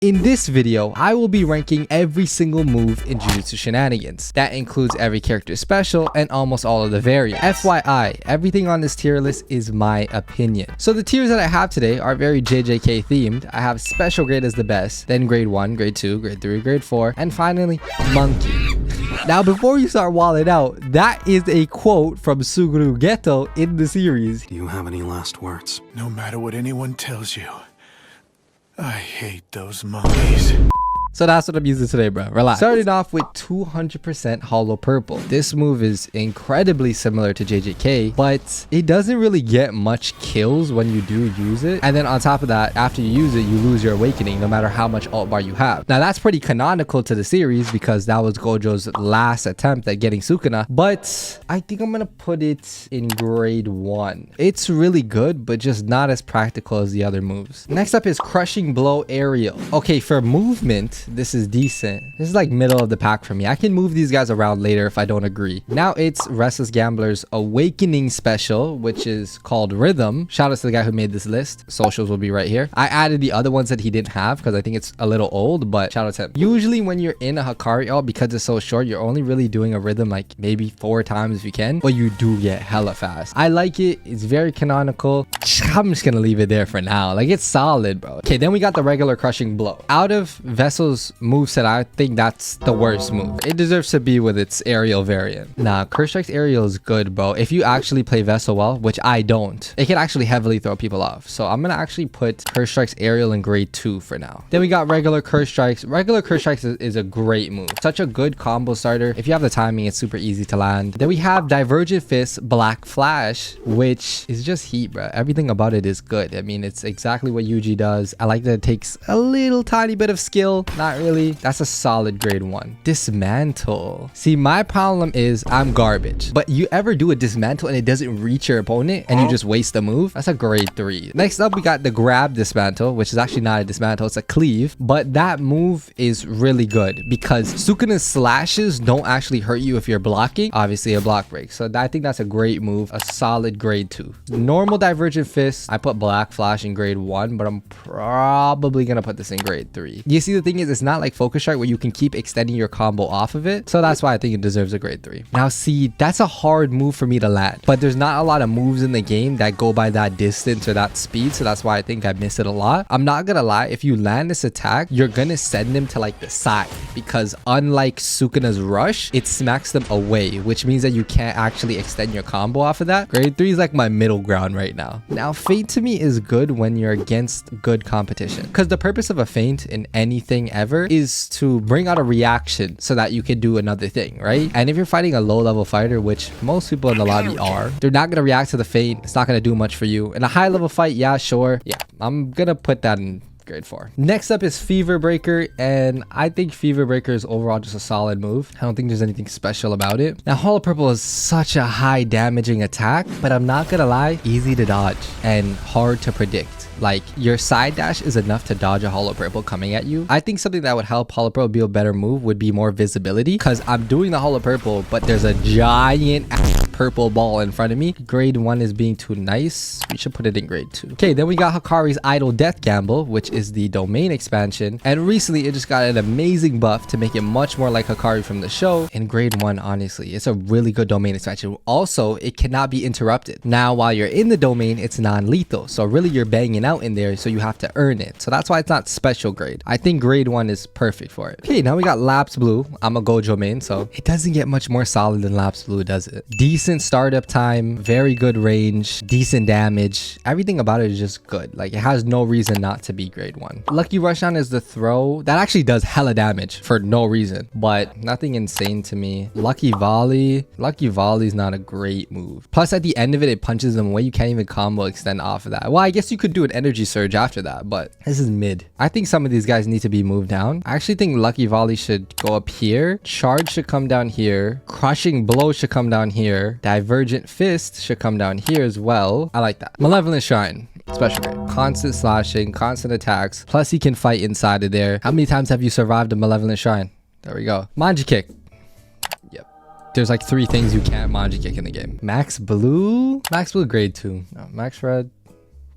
In this video, I will be ranking every single move in Jujutsu Shenanigans. That includes every character special and almost all of the variants. FYI, everything on this tier list is my opinion. So the tiers that I have today are very JJK themed. I have special grade as the best, then grade 1, grade 2, grade 3, grade 4, and finally, monkey. Now, before you start walling out, that is a quote from Suguru Geto in the series. Do you have any last words? No matter what anyone tells you, I hate those monkeys. So that's what I'm using today, bro. Relax. Starting off with 200% Hollow Purple. This move is incredibly similar to JJK, but it doesn't really get much kills when you do use it. And then on top of that, after you use it, you lose your awakening no matter how much ult bar you have. Now that's pretty canonical to the series because that was Gojo's last attempt at getting Sukuna, but I think I'm gonna put it in grade 1. It's really good, but just not as practical as the other moves. Next up is Crushing Blow Aerial. Okay, for movement, this is decent. This is like middle of the pack for me. I can move these guys around later if I don't agree. Now it's Restless Gambler's Awakening special, which is called Rhythm. Shout out to the guy who made this list. Socials will be right here. I added the other ones that he didn't have because I think it's a little old, but shout out to him. Usually when you're in a Hikari ult, because it's so short, you're only really doing a rhythm like maybe 4 times if you can, but you do get hella fast. I like it. It's very canonical. I'm just gonna leave it there for now. Like, it's solid, bro. Okay, then we got the regular Crushing Blow. Out of Vessel's moveset, I think that's the worst move. It deserves to be with its aerial variant. Nah, Curse Strike's aerial is good, bro. If you actually play Vessel well, which I don't, it can actually heavily throw people off. So I'm gonna actually put Curse Strike's aerial in grade 2 for now. Then we got regular Curse Strikes. Regular Curse Strikes is a great move. Such a good combo starter. If you have the timing, it's super easy to land. Then we have Divergent Fist Black Flash, which is just heat, bro. Everything about it is good. I mean, it's exactly what Yuji does. I like that it takes a little tiny bit of skill. Not really. That's a solid grade 1. Dismantle. See, my problem is I'm garbage. But you ever do a dismantle and it doesn't reach your opponent and you just waste the move? That's a grade 3. Next up, we got the Grab Dismantle, which is actually not a dismantle. It's a cleave. But that move is really good because Sukuna's slashes don't actually hurt you if you're blocking. Obviously, a block break. So I think that's a great move. A solid grade 2. Normal Divergent Fist, I put Black Flash in grade 1, but I'm probably gonna put this in grade 3. You see, the thing is, it's not like Focus Strike where you can keep extending your combo off of it. So that's why I think it deserves a grade 3. Now see, that's a hard move for me to land, but there's not a lot of moves in the game that go by that distance or that speed. So that's why I think I miss it a lot. I'm not gonna lie, if you land this attack, you're gonna send them to like the side because unlike Sukuna's rush, it smacks them away, which means that you can't actually extend your combo off of that. Grade 3 is like my middle ground right now. Now feint to me is good when you're against good competition because the purpose of a feint in anything ever is to bring out a reaction so that you can do another thing, right? And if you're fighting a low level fighter, which most people in the lobby are, they're not going to react to the feint. It's not going to do much for you. In a high level fight, yeah, sure. Yeah, I'm going to put that in grade 4. Next up is Fever Breaker, and I think Fever Breaker is overall just a solid move. I don't think there's anything special about it. Now, Hollow Purple is such a high damaging attack, but I'm not gonna lie, easy to dodge and hard to predict. Like, your side dash is enough to dodge a Hollow Purple coming at you. I think something that would help Hollow Purple be a better move would be more visibility, because I'm doing the Hollow Purple, but there's a giant purple ball in front of me. Grade 1 is being too nice. We should put it in grade 2. Okay, then we got Hikari's Idle Death Gamble, which is the domain expansion, and recently it just got an amazing buff to make it much more like Hikari from the show. In grade 1, honestly, it's a really good domain expansion. Also, it cannot be interrupted. Now, while you're in the domain, it's non-lethal, so really you're banging out in there, so you have to earn it. So that's why it's not special grade. I think grade 1 is perfect for it. Okay, now we got Lapse Blue. I'm a Gojo main, so it doesn't get much more solid than Lapse Blue, does it? Decent startup time, very good range, decent damage. Everything about it is just good. Like, it has no reason not to be grade 1. Lucky Rushdown is the throw. That actually does hella damage for no reason, but nothing insane to me. Lucky Volley. Lucky Volley is not a great move. Plus, at the end of it, it punches them away. You can't even combo extend off of that. Well, I guess you could do an energy surge after that, but this is mid. I think some of these guys need to be moved down. I actually think Lucky Volley should go up here. Charge should come down here. Crushing Blow should come down here. Divergent Fist should come down here as well. I like that. Malevolent Shrine. Special grade. Constant slashing, constant attacks. Plus he can fight inside of there. How many times have you survived a Malevolent Shrine? There we go. Manji Kick. Yep. There's like 3 things you can't Manji Kick in the game. Max Blue? Max Blue grade 2. No, Max Red.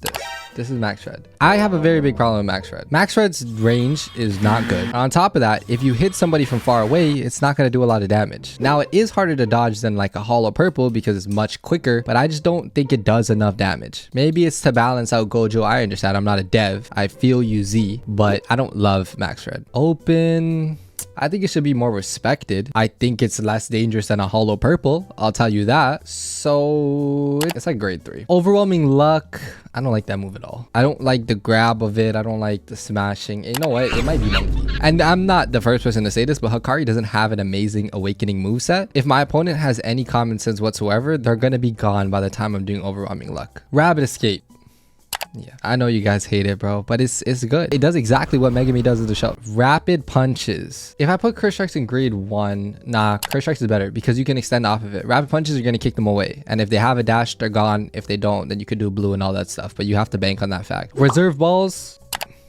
This. This is max shred. I have a very big problem with max shred. Max shred's range is not good. On top of that, if you hit somebody from far away, it's not going to do a lot of damage. Now, it is harder to dodge than like a hollow purple because it's much quicker, but I just don't think it does enough damage. Maybe it's to balance out Gojo. I understand. I'm not a dev. I feel you, Z, but I don't love max shred. Open. I think it should be more respected. I think it's less dangerous than a hollow purple. I'll tell you that. So it's like grade 3. Overwhelming luck. I don't like that move at all. I don't like the grab of it. I don't like the smashing. You know what? It might be monkey. And I'm not the first person to say this, but Hikari doesn't have an amazing awakening moveset. If my opponent has any common sense whatsoever, they're going to be gone by the time I'm doing overwhelming luck. Rabbit escape. Yeah, I know you guys hate it, bro, but it's good. It does exactly what Megami does in the show. Rapid punches. If I put Curse Strikes in grade 1, nah, Curse Strikes is better because you can extend off of it. Rapid punches are going to kick them away. And if they have a dash, they're gone. If they don't, then you could do blue and all that stuff. But you have to bank on that fact. Reserve balls,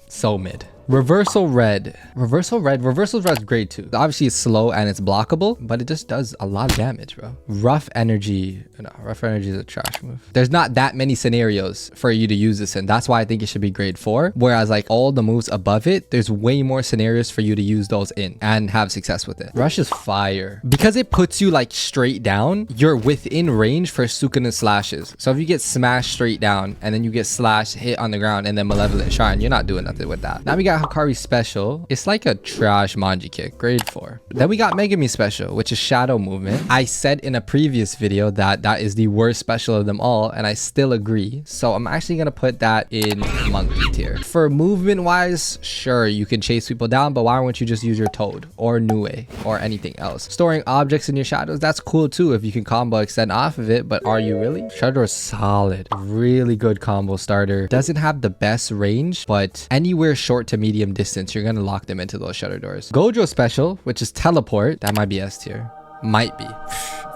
so mid. Reversal red. Reversal red is grade 2. Obviously it's slow and it's blockable, but it just does a lot of damage, bro. Rough energy. No, rough energy is a trash move. There's not that many scenarios for you to use this in. That's why I think it should be grade 4. Whereas like all the moves above it, there's way more scenarios for you to use those in and have success with it. Rush is fire. Because it puts you like straight down, you're within range for Sukuna slashes. So if you get smashed straight down and then you get slashed, hit on the ground, and then Malevolent Shine, you're not doing nothing with that. Now we got Hikari special. It's like a trash Manji kick, grade 4. Then we got Megami special, which is shadow movement. I said in a previous video that that is the worst special of them all, and I still agree. So I'm actually gonna put that in monkey tier. For movement wise, sure, you can chase people down, but why won't you just use your Toad or Nue or anything else? Storing objects in your shadows, that's cool too if you can combo extend off of it, but are you really? Shadow is solid, really good combo starter. Doesn't have the best range, but anywhere short to medium distance, you're gonna lock them into those shutter doors. Gojo special, which is teleport, that might be S tier. Might be.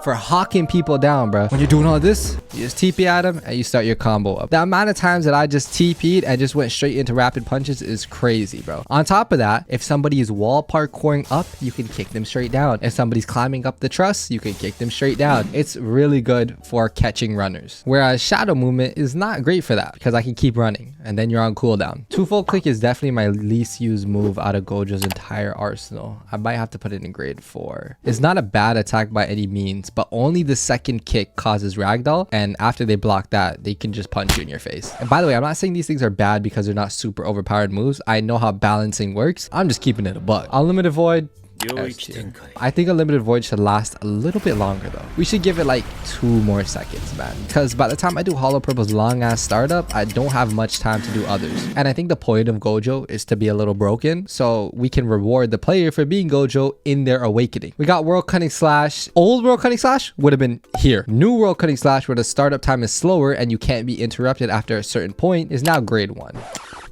For hawking people down, bro. When you're doing all this, you just TP at them and you start your combo up. The amount of times that I just TP'd and just went straight into rapid punches is crazy, bro. On top of that, if somebody is wall parkouring up, you can kick them straight down. If somebody's climbing up the truss, you can kick them straight down. It's really good for catching runners. Whereas shadow movement is not great for that because I can keep running and then you're on cooldown. Twofold click is definitely my least used move out of Gojo's entire arsenal. I might have to put it in grade 4. It's not a bad attack by any means, but only the second kick causes ragdoll, and after they block that, they can just punch you in your face. And by the way, I'm not saying these things are bad because they're not super overpowered moves. I know how balancing works. I'm just keeping it a buck. Unlimited void, I think Unlimited Void should last a little bit longer though. We should give it like 2 more seconds, man, because by the time I do Hollow Purple's long ass startup, I don't have much time to do others. And I think the point of Gojo is to be a little broken so we can reward the player for being Gojo in their awakening. We got World Cutting Slash. Old World Cutting Slash would have been here. New World Cutting Slash, where the startup time is slower and you can't be interrupted after a certain point, is now grade 1.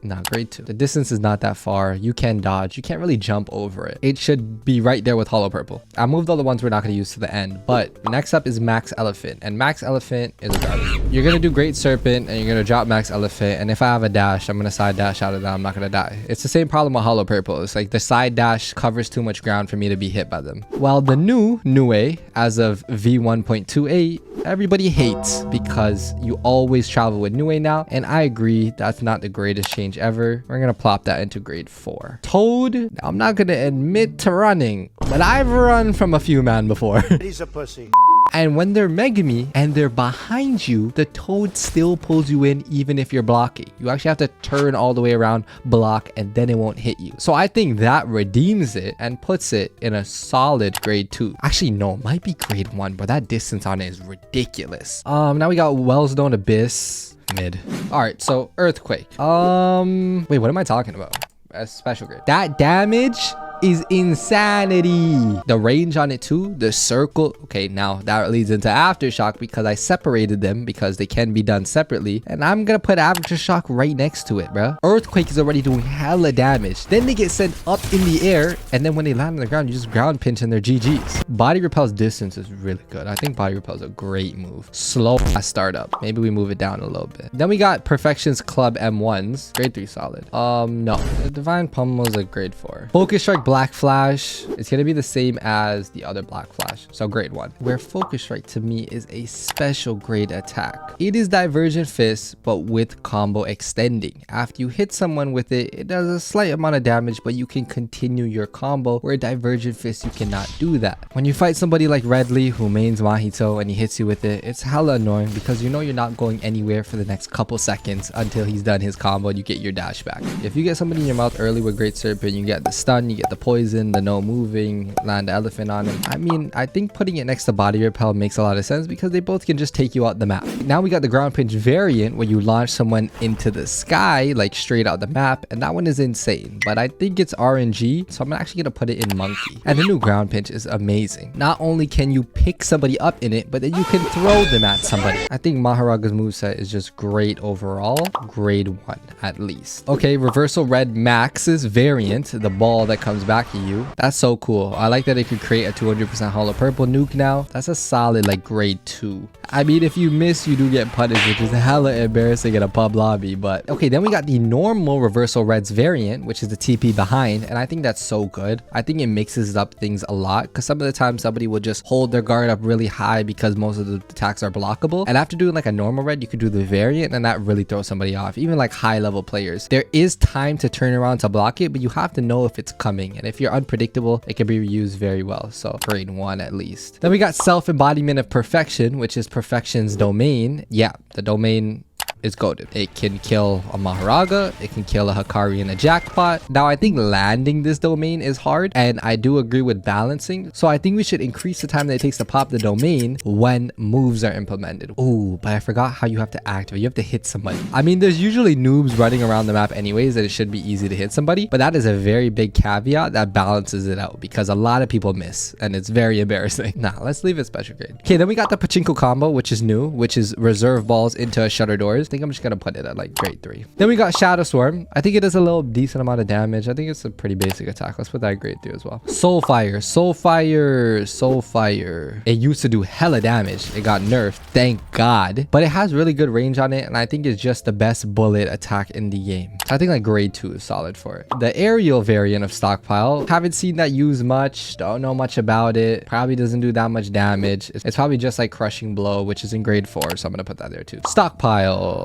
Nah, grade 2. The distance is not that far. You can dodge. You can't really jump over it. It should be right there with Hollow Purple. I moved all the ones we're not going to use to the end, but next up is Max Elephant, and Max Elephant is a garbage. You're going to do Great Serpent and you're going to drop Max Elephant, and if I have a dash, I'm going to side dash out of that. I'm not going to die. It's the same problem with Hollow Purple. It's like the side dash covers too much ground for me to be hit by them. While the new Nue, as of V1.28, everybody hates because you always travel with Nue now, and I agree that's not the greatest change ever. We're gonna plop that into grade 4. Toad, now I'm not gonna admit to running, but I've run from a few man before. He's a pussy. And when they're Megami and they're behind you, the Toad still pulls you in even if you're blocking. You actually have to turn all the way around, block, and then it won't hit you. So I think that redeems it and puts it in a solid grade 2. Actually, no, it might be grade 1, but that distance on it is ridiculous. Now we got Wells Known Abyss. Mid. All right, so Earthquake. Wait, what am I talking about? A special grade. That damage is insanity. The range on it too, the circle. Okay, now that leads into Aftershock because I separated them because they can be done separately, and I'm gonna put Aftershock right next to it, bro. Earthquake is already doing hella damage, then they get sent up in the air, and then when they land on the ground, you just ground pinch and they're GG's. Body Repel's distance is really good. I think Body Repel is a great move. Slow startup. Maybe we move it down a little bit. Then we got Perfection's Club M1s, grade 3 solid. No, the Divine Pummel is a grade 4. Focus Strike Black Flash, it's going to be the same as the other Black Flash. So grade 1. Where Focus Strike to me is a special grade attack. It is Divergent Fist, but with combo extending. After you hit someone with it, it does a slight amount of damage, but you can continue your combo, where Divergent Fist, you cannot do that. When you fight somebody like Redley, who mains Mahito, and he hits you with it, it's hella annoying because you know you're not going anywhere for the next couple seconds until he's done his combo and you get your dash back. If you get somebody in your mouth early with Great Serpent, you get the stun, you get the poison, the no moving, land the elephant on him. I mean, I think putting it next to Body Repel makes a lot of sense because they both can just take you out the map. Now we got the Ground Pinch variant where you launch someone into the sky, like straight out the map, and that one is insane, but I think it's RNG, so I'm actually gonna put it in Monkey. And the new Ground Pinch is amazing. Not only can you pick somebody up in it, but then you can throw them at somebody. I think Maharaga's moveset is just great overall. Grade 1 at least. Okay, Reversal Red Max's variant, the ball that comes back at you. That's so cool. I like that it could create a 200% Holo Purple nuke now. That's a solid like grade 2. I mean, if you miss, you do get punished, which is hella embarrassing in a pub lobby, but okay, then we got the normal Reversal Reds variant, which is the TP behind, and I think that's so good. I think it mixes up things a lot because some of the time somebody will just hold their guard up really high because most of the attacks are blockable, and after doing like a normal red, you could do the variant and that really throws somebody off. Even like high level players, there is time to turn around to block it, but you have to know if it's coming, and if you're unpredictable, it can be used very well. So grade 1 at least. Then we got Self Embodiment of Perfection, which is Perfection's domain. Yeah, the domain is goated. It can kill a Maharaga, it can kill a Hikari in a jackpot. Now I think landing this domain is hard, and I do agree with balancing, so I think we should increase the time that it takes to pop the domain when moves are implemented. Oh, but I forgot how you have to activate. You have to hit somebody. I mean, there's usually noobs running around the map anyways, that it should be easy to hit somebody, but that is a very big caveat that balances it out because a lot of people miss and it's very embarrassing. Nah, let's leave it special grade. Okay, then we got the Pachinko combo, which is new, which is reserve balls into shutter doors. I think I'm just gonna put it at like grade 3. Then we got Shadow Swarm. I think it does a little decent amount of damage. I think it's a pretty basic attack. Let's put that at grade 3 as well. Soul Fire, Soul Fire, Soul Fire. It used to do hella damage. It got nerfed, thank God, but it has really good range on it, and I think it's just the best bullet attack in the game. So I think like grade 2 is solid for it. The aerial variant of Stockpile, haven't seen that used much, don't know much about it, probably doesn't do that much damage. It's probably just like Crushing Blow, which is in grade 4, so I'm gonna put that there too. Stockpile,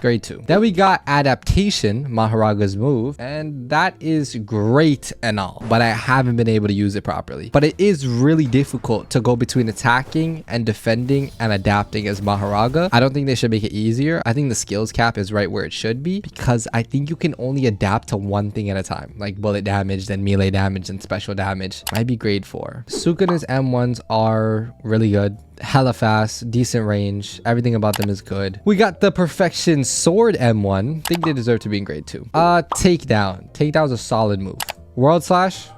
grade 2. Then we got Adaptation, Maharaga's move, and that is great and all, but I haven't been able to use it properly. But it is really difficult to go between attacking and defending and adapting as Maharaga. I don't think they should make it easier. I think the skills cap is right where it should be because I think you can only adapt to one thing at a time, like bullet damage, then melee damage, and special damage. Might be grade 4. Sukuna's M1s are really good. Hella fast, decent range, everything about them is good. We got the Perfection Sword M1. I think they deserve to be in grade 2. Takedown. Takedown's a solid move. World Slash.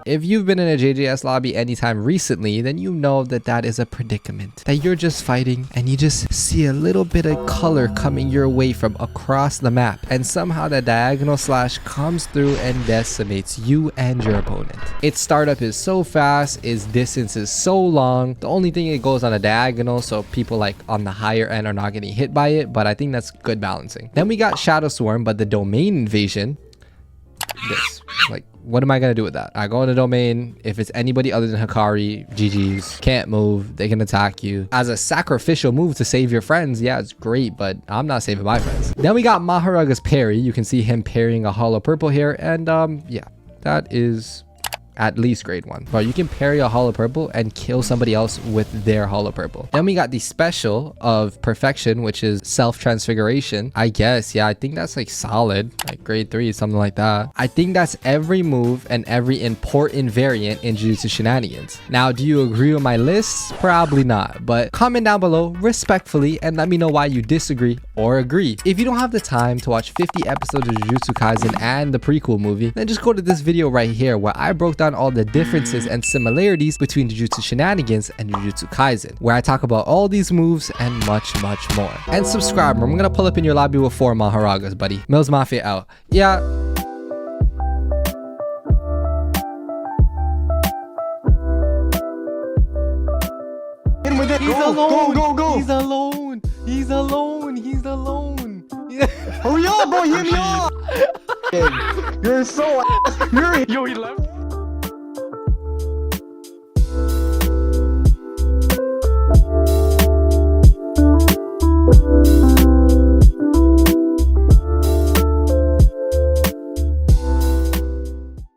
If you've been in a JJS lobby anytime recently, then you know that that is a predicament. That you're just fighting and you just see a little bit of color coming your way from across the map, and somehow the diagonal slash comes through and decimates you and your opponent. Its startup is so fast, its distance is so long. The only thing, it goes on a diagonal, so people like on the higher end are not getting hit by it, but I think that's good balancing. Then we got Shadow Swarm, but the domain invasion. This, like, what am I gonna do with that? I go in the domain. If it's anybody other than Hikari, GG's. Can't move, they can attack you. As a sacrificial move to save your friends, yeah, it's great, but I'm not saving my friends. Then we got Maharaga's parry. You can see him parrying a Holo Purple here, and yeah, that is at least grade 1. Bro, you can parry a Holo Purple and kill somebody else with their Holo Purple. Then we got the special of Perfection, which is Self-Transfiguration. I guess, yeah, I think that's like solid, like grade 3, something like that. I think that's every move and every important variant in Jujutsu Shenanigans. Now, do you agree with my list? Probably not, but comment down below respectfully and let me know why you disagree or agree. If you don't have the time to watch 50 episodes of Jujutsu Kaisen and the prequel movie, then just go to this video right here where I broke down all the differences and similarities between Jujutsu Shenanigans and Jujutsu Kaisen, where I talk about all these moves and much more. And subscribe, I'm gonna pull up in your lobby with 4 Maharagas, buddy. Millz Mafia out. Yeah. He's alone. Go. He's alone. He's alone. Hurry up, bro. Hit me up. You're so. You're. Yo, he left.